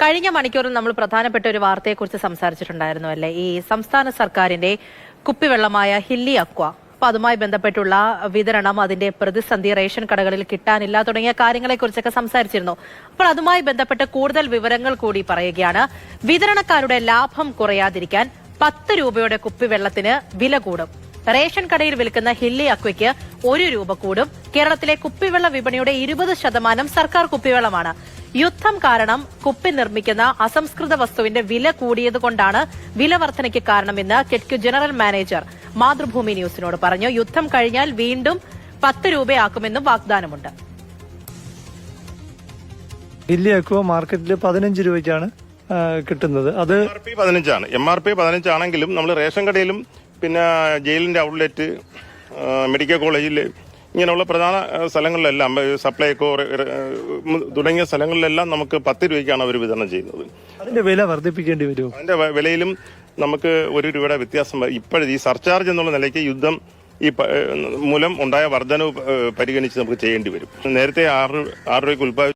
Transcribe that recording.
കഴിഞ്ഞ മണിക്കൂറിൽ നമ്മൾ പ്രധാനപ്പെട്ട ഒരു വാർത്തയെക്കുറിച്ച് സംസാരിച്ചിട്ടുണ്ടായിരുന്നു അല്ലേ? ഈ സംസ്ഥാന സർക്കാരിന്റെ കുപ്പിവെള്ളമായ ഹില്ലി അക്വ, അപ്പൊ അതുമായി ബന്ധപ്പെട്ടുള്ള വിതരണം, അതിന്റെ പ്രതിസന്ധി, റേഷൻ കടകളിൽ കിട്ടാനില്ല തുടങ്ങിയ കാര്യങ്ങളെക്കുറിച്ചൊക്കെ സംസാരിച്ചിരുന്നു. അപ്പോൾ അതുമായി ബന്ധപ്പെട്ട് കൂടുതൽ വിവരങ്ങൾ കൂടി പറയുകയാണ്. വിതരണക്കാരുടെ ലാഭം കുറയാതിരിക്കാൻ 10 രൂപയുടെ കുപ്പിവെള്ളത്തിന് വില കൂടും. റേഷൻ കടയിൽ വിൽക്കുന്ന ഹില്ലി അക്വയ്ക്ക് 1 രൂപ കൂടും. കേരളത്തിലെ കുപ്പിവെള്ള വിപണിയുടെ 20% സർക്കാർ കുപ്പിവെള്ളമാണ്. യുദ്ധം കാരണം കുപ്പി നിർമ്മിക്കുന്ന അസംസ്കൃത വസ്തുവിന്റെ വില കൂടിയതുകൊണ്ടാണ് വില വർധനയ്ക്ക് കാരണമെന്ന് കെറ്റ്കു ജനറൽ മാനേജർ മാതൃഭൂമി ന്യൂസിനോട് പറഞ്ഞു. യുദ്ധം കഴിഞ്ഞാൽ വീണ്ടും 10 രൂപയാക്കുമെന്നും വാഗ്ദാനമുണ്ട്. ഹില്ലി അക്വ മാർക്കറ്റിൽ 15 രൂപയ്ക്കാണ് കിട്ടുന്നത്. അത് MRP 15 ആണെങ്കിലും നമ്മൾ റേഷൻ കടയിലും പിന്നെ ജയിലിന്റെ ഔട്ട്ലെറ്റ്, മെഡിക്കൽ കോളേജിൽ, ഇങ്ങനെയുള്ള പ്രധാന സ്ഥലങ്ങളിലെല്ലാം, സപ്ലൈകോ തുടങ്ങിയ സ്ഥലങ്ങളിലെല്ലാം നമുക്ക് 10 രൂപയ്ക്കാണ് അവർ വിതരണം ചെയ്യുന്നത്. അതിന്റെ വില വർദ്ധിപ്പിക്കേണ്ടി വരും. അതിന്റെ വിലയിലും നമുക്ക് 1 രൂപയുടെ വ്യത്യാസം. ഇപ്പോഴത്തെ ഈ സർചാർജ് എന്നുള്ള നിലയ്ക്ക് യുദ്ധം മൂലം ഉണ്ടായ വർധനവ് പരിഗണിച്ച് നമുക്ക് ചെയ്യേണ്ടി വരും. നേരത്തെ 6 രൂപയ്ക്ക്